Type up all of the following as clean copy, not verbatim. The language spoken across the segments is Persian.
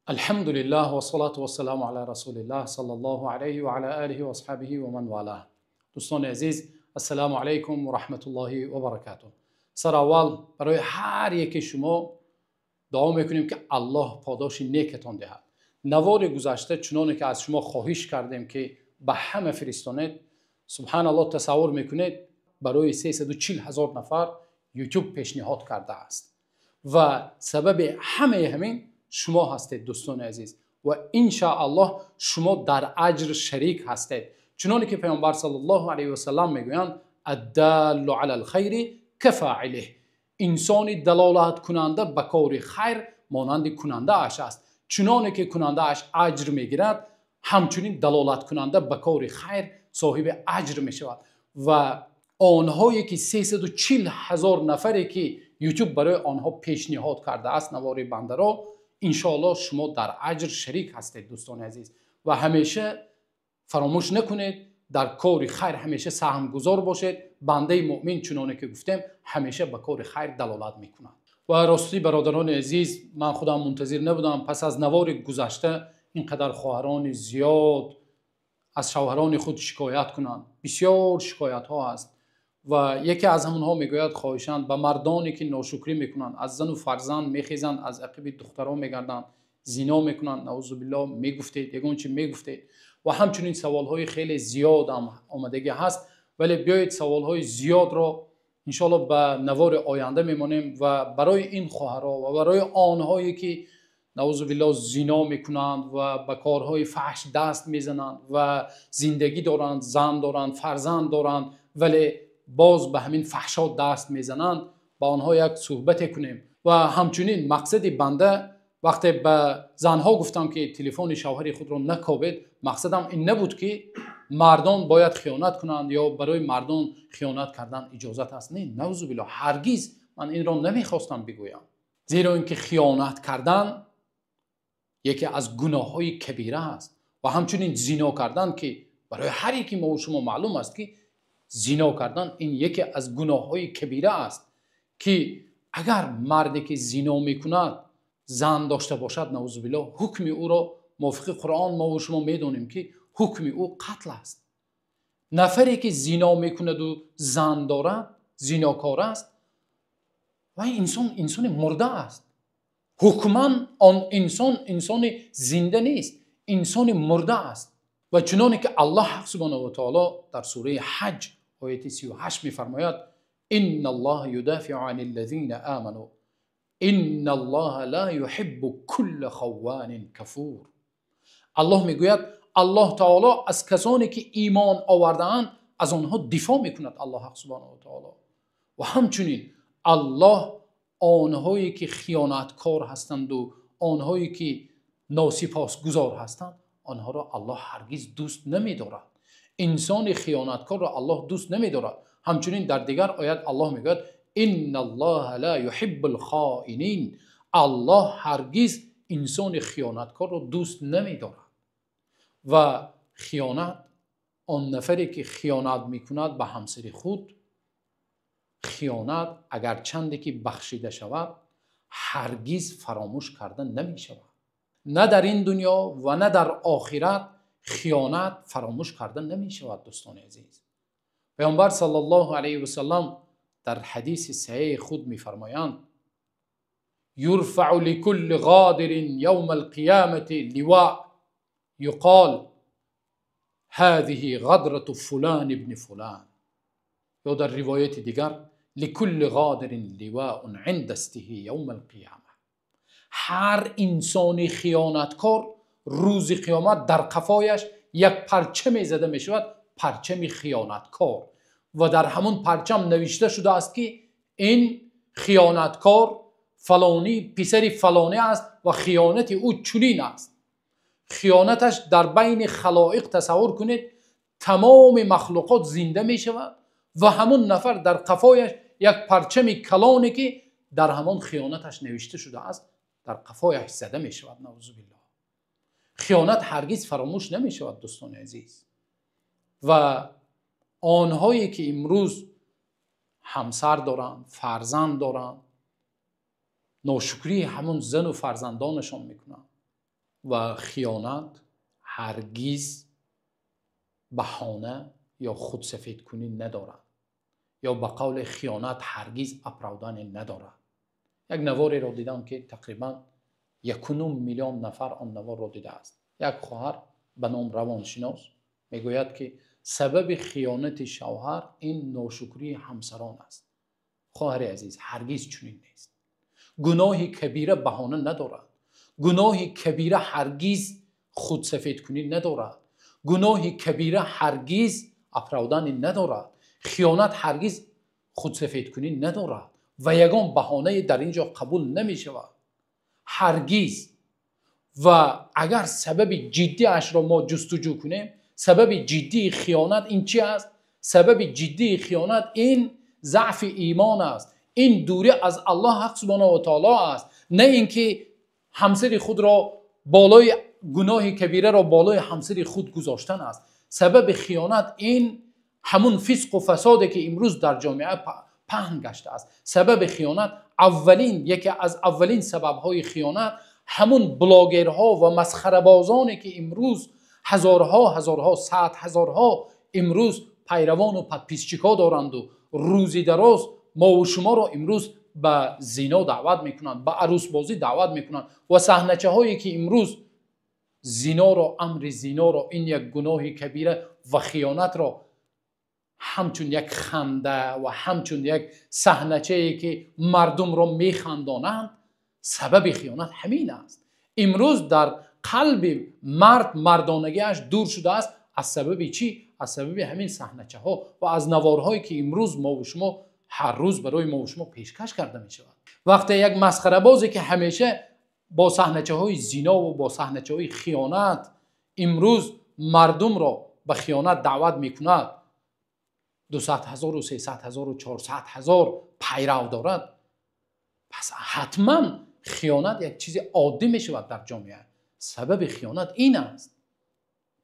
الحمد لله و صلاة و سلام علی رسول الله صلی الله علیه و علی آله و اصحابه و من والاه. دوستان عزیز، السلام علیکم و رحمت الله و برکاته. سر اول برای هر یک شما دعا میکنیم که الله پاداش نیکتان دهد. نوار گذشته چنانه که از شما خواهش کردیم که به همه فرستانید، سبحان الله تصور میکنید برای 340,000 نفر یوتیوب پیشنهاد کرده است و سبب همه همین شما هستید دوستان عزیز و ان شاء الله شما در اجر شریک هستید، چنانه که پیامبر صلی الله علیه و سلم میگویند الدال علی الخیر کفاعله، انسان دلالت کننده به کار خیر مانند کننده اش است. چنانه که کننده اش اجر میگیرد، همچنین دلالت کننده به کار خیر صاحب اجر میشود و آنهایی که 340,000 نفری که یوتیوب برای آنها پیشنهاد کرده است نوار بنده را، انشاءالله شما در اجر شریک هستید دوستان عزیز. و همیشه فراموش نکنید در کار خیر همیشه سهم گذار باشید. بنده مؤمن چنانه که گفتیم همیشه به کار خیر دلالت میکنند. و راستی برادران عزیز، من خودم منتظر نبودم پس از نوار گذشته اینقدر خواهران زیاد از شوهران خود شکایت کنند. بسیار شکایت ها است و یکی از همونها میگوید خواهشاند به مردانی که ناشکری میکنند، از زن و فرزند میخیزند، از عقب دخترها میگردند، زنا میکنند، نعوذ بالله میگفتید یگان چی میگفتید. و همچنین سوال های خیلی زیاد هم آمدگی هست، ولی بیایید سوال های زیاد را انشالله به نوار آینده میمانیم و برای این خواهرها و برای آنهایی که نعوذ بالله زنا میکنند و به کارهای فحش دست میزنند و زندگی دارند، زن دارند، فرزند دارند، ولی باز به همین فحشا دست میزنند، با آنها یک صحبت کنیم. و همچنین مقصد بنده وقتی به زنها گفتم که تلفن شوهر خود را نکوبید، مقصدم این نبود که مردان باید خیانت کنند یا برای مردان خیانت کردن اجازت است. نه، نعوذ بالله، هرگز من این را نمیخواستم بگویم. زیرا اینکه خیانت کردن یکی از گناه‌های کبیره است و همچنین زنا کردن که برای هر یکی ما و شما معلوم است که زنا کردن این یکی از گناه‌های کبیره است که اگر مردی که زنا میکند زن داشته باشد، نعوذ بالله، حکم او را موافق قرآن ما و شما میدونیم که حکم او قتل است. نفری که زنا میکند و زن دارد زناکار است و این انسان مرده است. حکما آن انسان زنده نیست، انسان مرده است. و چنانه که الله سبحانه و تعالی در سوره حج آیه 38 میفرماید ان الله یدافع عن الذین آمنوا ان الله لا يحب كل خوان کفور. الله میگوید الله تعالی از کسانی که ایمان آورده‌اند از آنها دفاع میکند. الله سبحانه و تعالی و همچنین الله آنهایی که خیانتکار هستند و آنهایی که ناسپاسگزار هستند آنها را الله هرگز دوست نمی‌دارد. انسان خیانتکار را الله دوست نمی‌دارد. همچنین در دیگر آیات الله میگوید ان الله لا يحب الخائنین. الله هرگز انسان خیانتکار را دوست نمی‌دارد. و خیانت، آن نفری که خیانت میکند به همسر خود، خیانت اگر چندی که بخشیده شود هرگز فراموش کردن نمی شود. نه در این دنیا و نه در آخرت خیانت فراموش کردن نمی شود دوستان عزیز. پیامبر صلی الله علیه و سلم در حدیث صحیح خود می فرمایند یرفع لكل غادر یوم القیامة لواء یقال هذه غدرة فلان ابن فلان. یا در روایت دیگر لكل غادر لواء عند استه یوم القیامة. هر انسان خیانتکار روز قیامت در قفایش یک پرچم زده می شود، پرچم خیانتکار، و در همون پرچم نوشته شده است که این خیانتکار فلانی پسر فلانی است و خیانت او چنین است. خیانتش در بین خلائق، تصور کنید تمام مخلوقات زنده می شود و همون نفر در قفایش یک پرچم کلانی که در همان خیانتش نوشته شده است در قفایش زده می شود. نعوذ بالله. خیانت هرگز فراموش نمی شود دوستان عزیز. و آنهایی که امروز همسر دارند، فرزند دارند، ناشکری همون زن و فرزندانشان میکنند و خیانت هرگز بهانه یا خودسفید کنی ندارد، یا به قول خیانت هرگز اپرودن ندارد. یک نواری را دیدم که تقریبا 1.9 میلیون نفر آن نوار را دیده است. یک خواهر به نام روانشناس میگوید که سبب خیانت شوهر این ناشکری همسران است. خواهر عزیز، هرگز چنین نیست. گناه کبیره بهانه ندارد. گناه کبیره هرگز خودسفید کنی ندارد. گناه کبیره هرگز اپرودن ندارد. خیانت هرگز خودسفید کنی ندارد و یگان بهانه در اینجا قبول نمی شود، هرگز. و اگر سبب جدی اش را ما جستجو کنیم، سبب جدی خیانت این چی است؟ سبب جدی خیانت این ضعف ایمان است، این دوری از الله حق سبحانه و تعالی است، نه اینکه همسر خود را بالای گناه کبیره را بالای همسر خود گذاشتن است. سبب خیانت این همون فسق و فسادی که امروز در جامعه پهن گشته است. سبب خیانت یکی از اولین سبب‌های خیانت همون بلاگرها و مسخره‌بازانی که امروز هزارها صد هزارها امروز پیروان و پدپیچکا دارند و روزی دراز ما و شما را امروز به زنا دعوت میکنند، به عروس بازی دعوت میکنند و صحنه‌چه هایی که امروز زنا را، امر زنا را، این یک گناه کبیره و خیانت را همچون یک خنده و همچون یک صحنه‌چه‌ای که مردم را میخندانند، سبب خیانت همین است. امروز در قلب مرد مردانگیش دور شده است. از سبب چی؟ از سبب همین صحنه‌چه ها و از نوارهایی که امروز ما و شما هر روز برای ما و شما پیشکش کرده می شود. وقتی یک مسخره بازی که همیشه با صحنه‌چه های زنا و با صحنه‌چه های خیانت امروز مردم را به خیانت دعوت می کند، 200,000 و 300,000 و 400,000 پیرو دارد، پس حتما خیانت یک چیز عادی می شود در جامعه. سبب خیانت این است،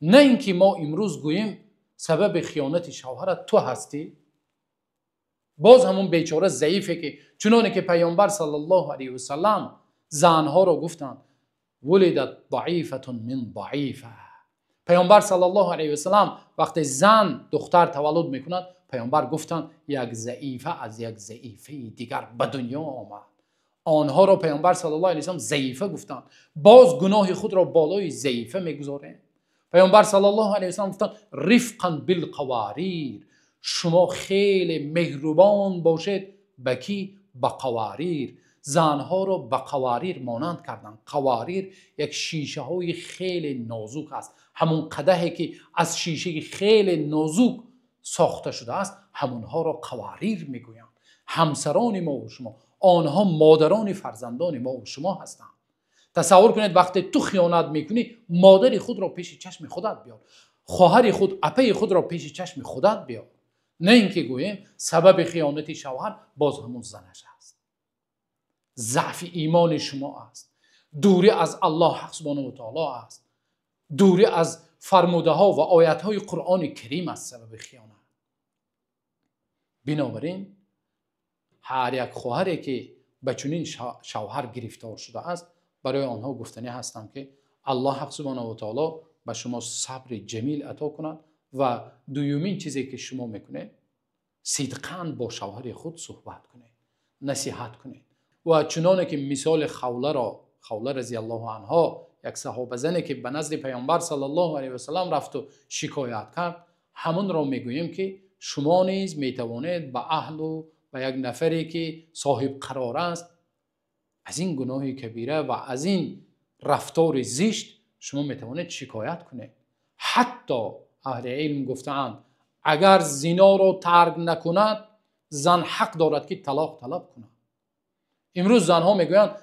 نه اینکه ما امروز گوییم سبب خیانت شوهرت تو هستی. باز همون بیچاره ضعیفه که چنانه که پیامبر صلی الله علیه و سلم زنها را گفتند ولدت ضعیفه من ضعیفه. پیامبر صلی الله علیه و سلم وقتی زن دختر تولد میکند، پیامبر گفتند یک ضعیفه از یک ضعیفه دیگر به دنیا آمد. آنها را پیامبر صلی الله علیه و سلم ضعیفه گفتند. باز گناه خود را بالای ضعیفه میگذارند. پیامبر صلی الله علیه و سلم گفتند رفقا بالقواریر، شما خیلی مهربان باشید به کی؟ به قواریر. زنها را به قواریر مانند کردند. قواریر یک شیشه های خیلی نازک است. همون قدحی که از شیشه خیلی نازک ساخته شده است، همونها را قواریر میگویند. همسران ما و شما، آنها مادران فرزندان ما و شما هستند. تصور کنید وقتی تو خیانت میکنی، مادر خود را پیش چشم خودت بیار، خواهر خود، اپه خود را پیش چشم خودت بیار، نه اینکه گوییم سبب خیانت شوهر باز همون زنش است. ضعف ایمان شما است، دوری از الله حق سبحانه و تعالی است، دوری از فرموده ها و آیت های قرآن کریم است سبب خیانت. بنابراین هر یک خواهری که به چنین شوهر گرفتار شده است، برای آنها گفتنی هستم که الله حق سبحانه و تعالی به شما صبر جمیل عطا کند و دومین چیزی که شما میکنید صدقاً با شوهر خود صحبت کنید، نصیحت کنید. و چنانه که مثال خوله رضی الله عنها، یک صحابه زنی که به نزد پیامبر صلی الله علیه و سلم رفت و شکایت کرد، همون را میگوییم که شما نیز میتوانید به اهل و به یک نفری که صاحب قرار است از این گناه کبیره و از این رفتار زشت شما میتوانید شکایت کنید. حتی اهل علم گفتند اگر زنا را ترک نکند، زن حق دارد که طلاق طلب کند. امروز زنها میگویند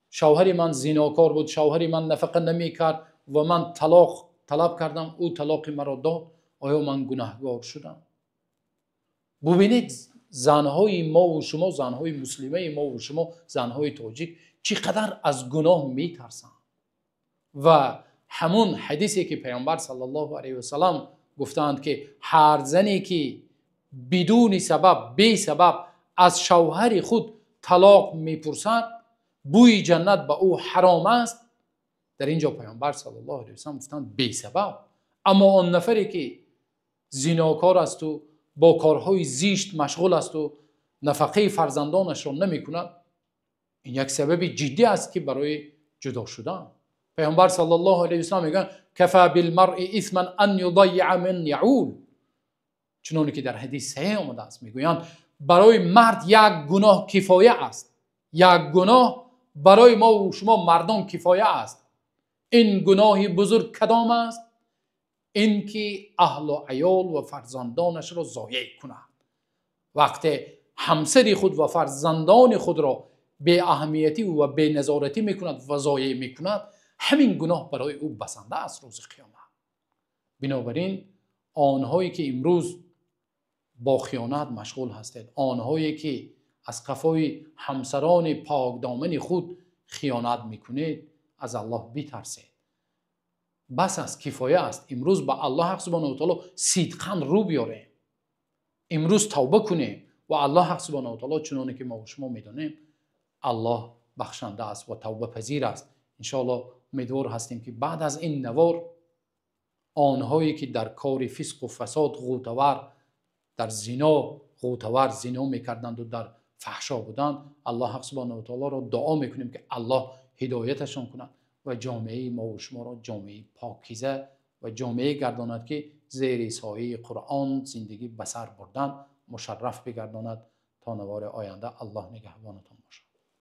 شوهر من زناکار بود، شوهر من نفقه نمیکرد و من طلاق طلب کردم، او طلاق مرا داد، آیا من گناهگار شدم؟ ببینید زنهای ما و شما، زنهای مسلمه ما و شما، زنهای تاجیک چقدر از گناه میترسند. و همون حدیثی که پیامبر صلی الله علیه و سلم گفتند که هر زنی که بدون سبب، بی سبب از شوهر خود طلاق میپرسد، بوی جنت به او حرام است. در اینجا پیامبر صلی الله علیه و سلم گفتند بی سبب. اما آن نفری که زیناکار است و با کارهای زشت مشغول است و نفقه فرزندانش را نمی کند، این یک سبب جدی است که برای جدا شدن. پیامبر صلی الله علیه و سلم میگن کفى بالمرء اثما ان یضیع من یعول، چنانکه که در حدیث صحیح آمده است، میگویند برای مرد یک گناه کفایه است، یک گناه برای ما و شما مردان کفایه است. این گناهی بزرگ کدام است؟ این که اهل و عیال و فرزندانش را ضایع کند. وقتی همسر خود و فرزندان خود را بی اهمیتی و بی نظارتی میکند و ضایع میکند، همین گناه برای او بسنده است روز قیامت. بنابراین آنهایی که امروز با خیانت مشغول هستند، آنهایی که از قفای همسران پاک دامن خود خیانت میکنید، از الله بترسید. بس است، کفایه است. امروز با الله حق سبحانه و تعالی صدقاً رو بیاره، امروز توبه کنه و الله حق سبحانه و تعالی چنانه که ما و شما میدونیم الله بخشنده است و توبه پذیر است. انشاءالله امیدوار هستیم که بعد از این نوار آنهایی که در کار فسق و فساد غوطه‌ور، در زنا غوطه‌ور زنا میکردند و در فحشا بودند، الله حق سبحانه و تعالی را دعا میکنیم که الله هدایتشان کند و جامعه ما و شما را جامعه پاکیزه و جامعه گرداند که زیر سایه قرآن زندگی بسر بردن مشرف بگرداند. تا نوار آینده الله نگهبانتان.